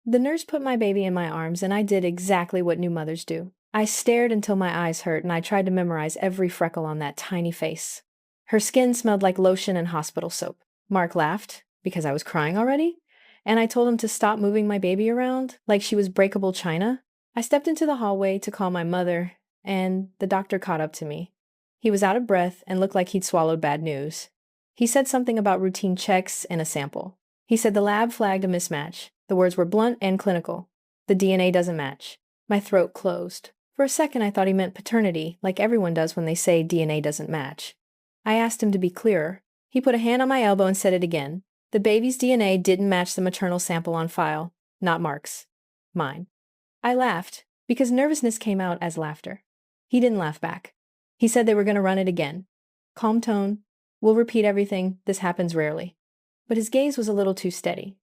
The nurse put my baby in my arms, and I did exactly what new mothers do. I stared until my eyes hurt, and I tried to memorize every freckle on that tiny face. Her skin smelled like lotion and hospital soap. Mark laughed, because I was crying already, and I told him to stop moving my baby around like she was breakable china. I stepped into the hallway to call my mother, and the doctor caught up to me. He was out of breath and looked like he'd swallowed bad news. He said something about routine checks and a sample. He said the lab flagged a mismatch. The words were blunt and clinical. The DNA doesn't match. My throat closed. For a second, I thought he meant paternity, like everyone does when they say DNA doesn't match. I asked him to be clearer. He put a hand on my elbow and said it again. The baby's DNA didn't match the maternal sample on file. Not Mark's. Mine. I laughed, because nervousness came out as laughter. He didn't laugh back. He said they were going to run it again. Calm tone. We'll repeat everything. This happens rarely. But his gaze was a little too steady.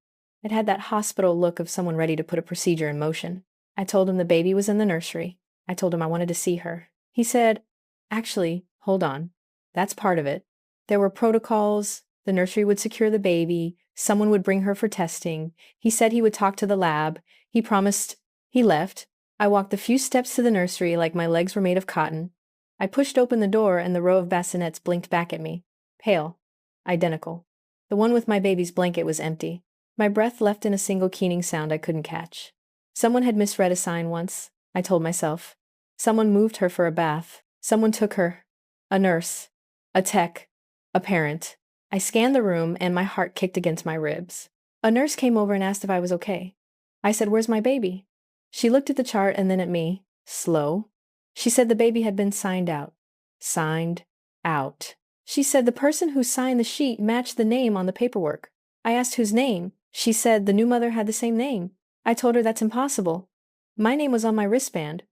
It had that hospital look of someone ready to put a procedure in motion. I told him the baby was in the nursery. I told him I wanted to see her. He said, "Actually, hold on. That's part of it. There were protocols. The nursery would secure the baby. Someone would bring her for testing. He said he would talk to the lab. He promised." He left. I walked a few steps to the nursery like my legs were made of cotton. I pushed open the door and the row of bassinets blinked back at me. Pale. Identical. The one with my baby's blanket was empty. My breath left in a single keening sound I couldn't catch. Someone had misread a sign once, I told myself. Someone moved her for a bath. Someone took her. A nurse. A tech. A parent. I scanned the room and my heart kicked against my ribs. A nurse came over and asked if I was okay. I said, "Where's my baby?" She looked at the chart and then at me. Slow. She said the baby had been signed out. Signed out. She said the person who signed the sheet matched the name on the paperwork. I asked whose name. She said the new mother had the same name. I told her that's impossible. My name was on my wristband.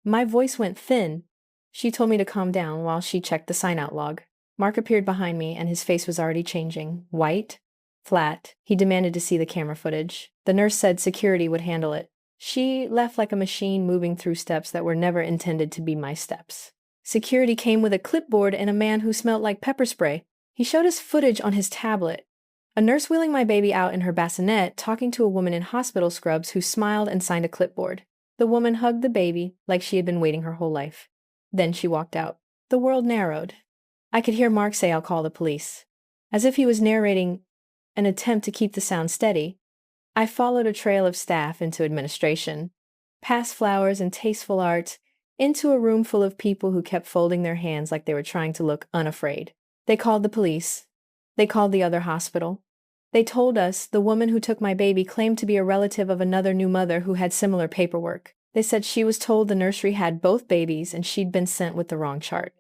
My voice went thin. She told me to calm down while she checked the sign-out log. Mark appeared behind me and his face was already changing. White. Flat. He demanded to see the camera footage. The nurse said security would handle it. She left like a machine moving through steps that were never intended to be my steps. Security came with a clipboard and a man who smelled like pepper spray. He showed us footage on his tablet. A nurse wheeling my baby out in her bassinet, talking to a woman in hospital scrubs who smiled and signed a clipboard. The woman hugged the baby like she had been waiting her whole life. Then she walked out. The world narrowed. I could hear Mark say, "I'll call the police." As if he was narrating an attempt to keep the sound steady. I followed a trail of staff into administration, past flowers and tasteful art, into a room full of people who kept folding their hands like they were trying to look unafraid. They called the police. They called the other hospital. They told us the woman who took my baby claimed to be a relative of another new mother who had similar paperwork. They said she was told the nursery had both babies and she'd been sent with the wrong chart.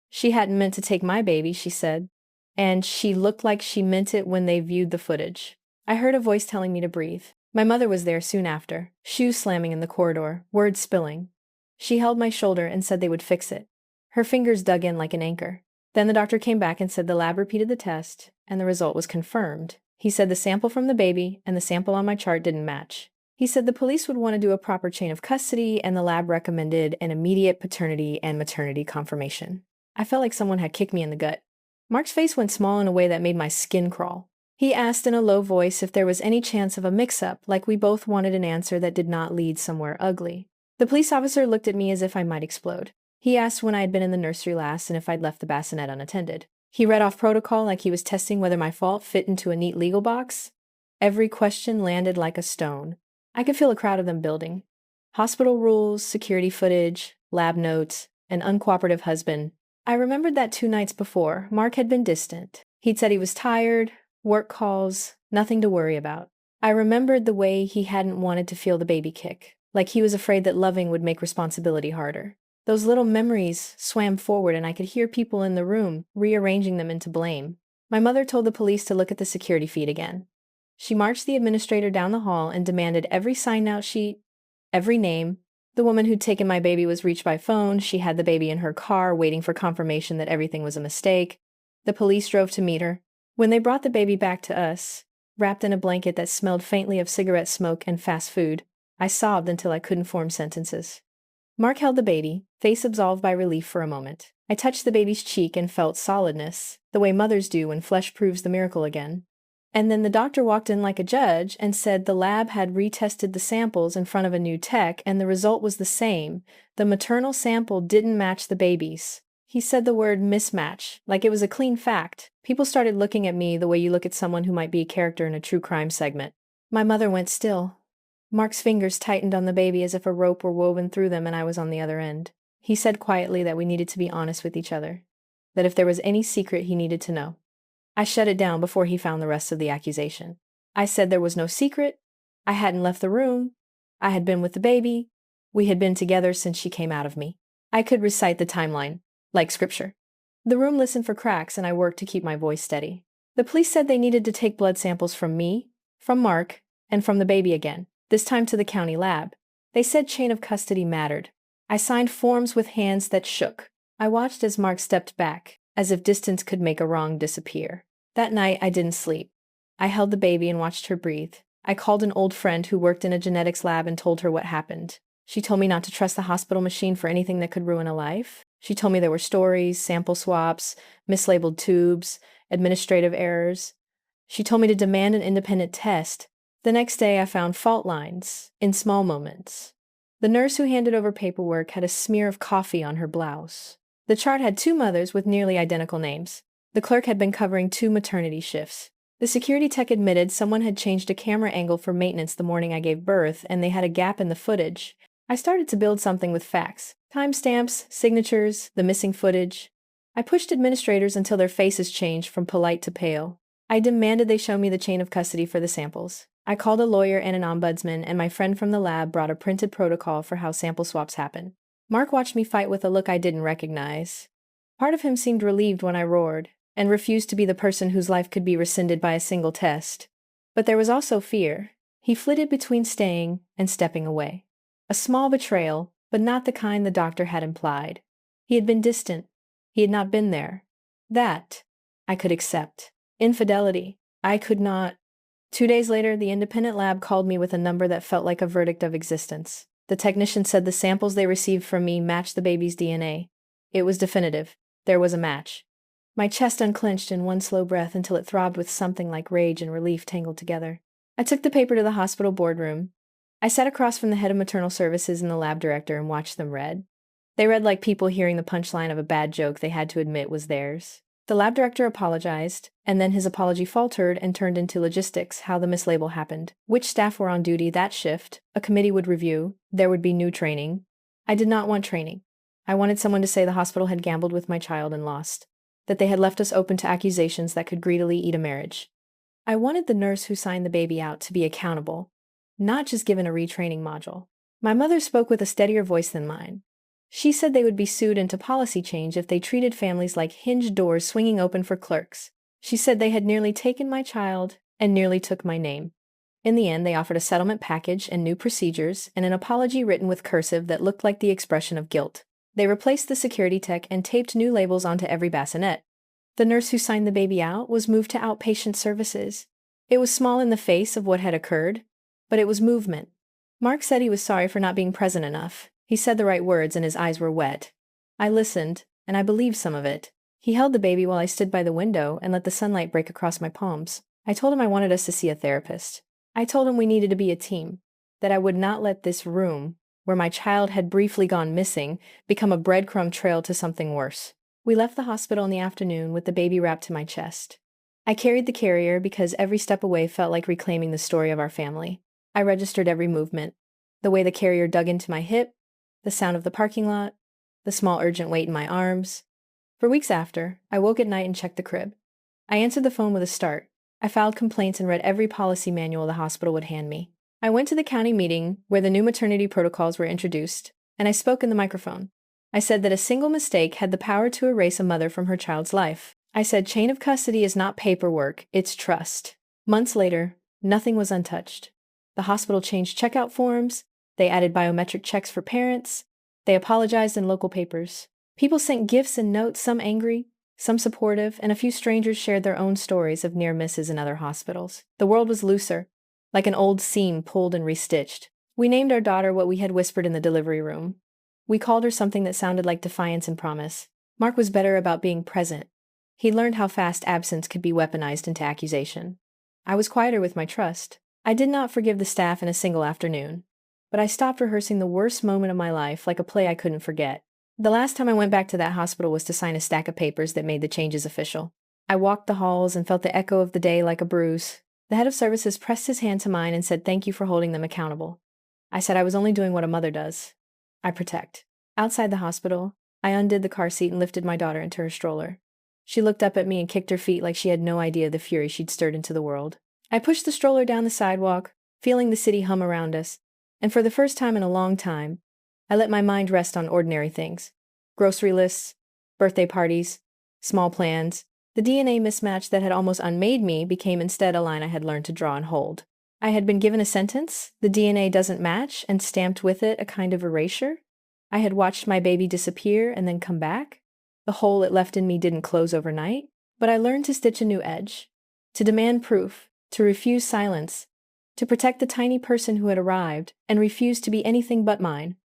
She hadn't meant to take my baby, she said, and she looked like she meant it when they viewed the footage. I heard a voice telling me to breathe. My mother was there soon after, shoes slamming in the corridor, words spilling. She held my shoulder and said they would fix it. Her fingers dug in like an anchor. Then the doctor came back and said the lab repeated the test, and the result was confirmed. He said the sample from the baby and the sample on my chart didn't match. He said the police would want to do a proper chain of custody, and the lab recommended an immediate paternity and maternity confirmation. I felt like someone had kicked me in the gut. Mark's face went small in a way that made my skin crawl. He asked in a low voice if there was any chance of a mix-up, like we both wanted an answer that did not lead somewhere ugly. The police officer looked at me as if I might explode. He asked when I had been in the nursery last and if I'd left the bassinet unattended. He read off protocol like he was testing whether my fault fit into a neat legal box. Every question landed like a stone. I could feel a crowd of them building. Hospital rules, security footage, lab notes, an uncooperative husband. I remembered that 2 nights before, Mark had been distant. He'd said he was tired, work calls, nothing to worry about. I remembered the way he hadn't wanted to feel the baby kick, like he was afraid that loving would make responsibility harder. Those little memories swam forward and I could hear people in the room rearranging them into blame. My mother told the police to look at the security feed again. She marched the administrator down the hall and demanded every sign-out sheet, every name. The woman who'd taken my baby was reached by phone. She had the baby in her car, waiting for confirmation that everything was a mistake. The police drove to meet her. When they brought the baby back to us, wrapped in a blanket that smelled faintly of cigarette smoke and fast food, I sobbed until I couldn't form sentences. Mark held the baby, face absolved by relief for a moment. I touched the baby's cheek and felt solidness, the way mothers do when flesh proves the miracle again. And then the doctor walked in like a judge and said the lab had retested the samples in front of a new tech and the result was the same. The maternal sample didn't match the baby's. He said the word mismatch, like it was a clean fact. People started looking at me the way you look at someone who might be a character in a true crime segment. My mother went still. Mark's fingers tightened on the baby as if a rope were woven through them and I was on the other end. He said quietly that we needed to be honest with each other, that if there was any secret he needed to know. I shut it down before he found the rest of the accusation. I said there was no secret. I hadn't left the room. I had been with the baby. We had been together since she came out of me. I could recite the timeline, like scripture. The room listened for cracks and I worked to keep my voice steady. The police said they needed to take blood samples from me, from Mark, and from the baby again, this time to the county lab. They said chain of custody mattered. I signed forms with hands that shook. I watched as Mark stepped back, as if distance could make a wrong disappear. That night, I didn't sleep. I held the baby and watched her breathe. I called an old friend who worked in a genetics lab and told her what happened. She told me not to trust the hospital machine for anything that could ruin a life. She told me there were stories, sample swaps, mislabeled tubes, administrative errors. She told me to demand an independent test. The next day, I found fault lines, in small moments. The nurse who handed over paperwork had a smear of coffee on her blouse. The chart had 2 mothers with nearly identical names. The clerk had been covering 2 maternity shifts. The security tech admitted someone had changed a camera angle for maintenance the morning I gave birth, and they had a gap in the footage. I started to build something with facts, timestamps, signatures, the missing footage. I pushed administrators until their faces changed from polite to pale. I demanded they show me the chain of custody for the samples. I called a lawyer and an ombudsman, and my friend from the lab brought a printed protocol for how sample swaps happen. Mark watched me fight with a look I didn't recognize. Part of him seemed relieved when I roared, and refused to be the person whose life could be rescinded by a single test. But there was also fear. He flitted between staying and stepping away. A small betrayal, but not the kind the doctor had implied. He had been distant. He had not been there. That I could accept. Infidelity, I could not. 2 days later, the independent lab called me with a number that felt like a verdict of existence. The technician said the samples they received from me matched the baby's DNA. It was definitive. There was a match. My chest unclenched in one slow breath until it throbbed with something like rage and relief tangled together. I took the paper to the hospital boardroom. I sat across from the head of maternal services and the lab director and watched them read. They read like people hearing the punchline of a bad joke they had to admit was theirs. The lab director apologized, and then his apology faltered and turned into logistics, how the mislabel happened, which staff were on duty that shift, a committee would review, there would be new training. I did not want training. I wanted someone to say the hospital had gambled with my child and lost, that they had left us open to accusations that could greedily eat a marriage. I wanted the nurse who signed the baby out to be accountable, not just given a retraining module. My mother spoke with a steadier voice than mine. She said they would be sued into policy change if they treated families like hinged doors swinging open for clerks. She said they had nearly taken my child and nearly took my name. In the end, they offered a settlement package and new procedures and an apology written with cursive that looked like the expression of guilt. They replaced the security tech and taped new labels onto every bassinet. The nurse who signed the baby out was moved to outpatient services. It was small in the face of what had occurred, but it was movement. Mark said he was sorry for not being present enough. He said the right words and his eyes were wet. I listened, and I believed some of it. He held the baby while I stood by the window and let the sunlight break across my palms. I told him I wanted us to see a therapist. I told him we needed to be a team, that I would not let this room, where my child had briefly gone missing, become a breadcrumb trail to something worse. We left the hospital in the afternoon with the baby wrapped to my chest. I carried the carrier because every step away felt like reclaiming the story of our family. I registered every movement, the way the carrier dug into my hip, the sound of the parking lot, the small urgent weight in my arms. For weeks after, I woke at night and checked the crib. I answered the phone with a start. I filed complaints and read every policy manual the hospital would hand me. I went to the county meeting where the new maternity protocols were introduced, and I spoke in the microphone. I said that a single mistake had the power to erase a mother from her child's life. I said chain of custody is not paperwork, it's trust. Months later, nothing was untouched. The hospital changed checkout forms, they added biometric checks for parents, they apologized in local papers. People sent gifts and notes, some angry, some supportive, and a few strangers shared their own stories of near misses in other hospitals. The world was looser, like an old seam pulled and restitched. We named our daughter what we had whispered in the delivery room. We called her something that sounded like defiance and promise. Mark was better about being present. He learned how fast absence could be weaponized into accusation. I was quieter with my trust. I did not forgive the staff in a single afternoon. But I stopped rehearsing the worst moment of my life like a play I couldn't forget. The last time I went back to that hospital was to sign a stack of papers that made the changes official. I walked the halls and felt the echo of the day like a bruise. The head of services pressed his hand to mine and said thank you for holding them accountable. I said I was only doing what a mother does. I protect. Outside the hospital, I undid the car seat and lifted my daughter into her stroller. She looked up at me and kicked her feet like she had no idea the fury she'd stirred into the world. I pushed the stroller down the sidewalk, feeling the city hum around us, and for the first time in a long time, I let my mind rest on ordinary things. Grocery lists, birthday parties, small plans. The DNA mismatch that had almost unmade me became instead a line I had learned to draw and hold. I had been given a sentence, the DNA doesn't match, and stamped with it a kind of erasure. I had watched my baby disappear and then come back. The hole it left in me didn't close overnight, but I learned to stitch a new edge, to demand proof, to refuse silence, to protect the tiny person who had arrived and refused to be anything but mine.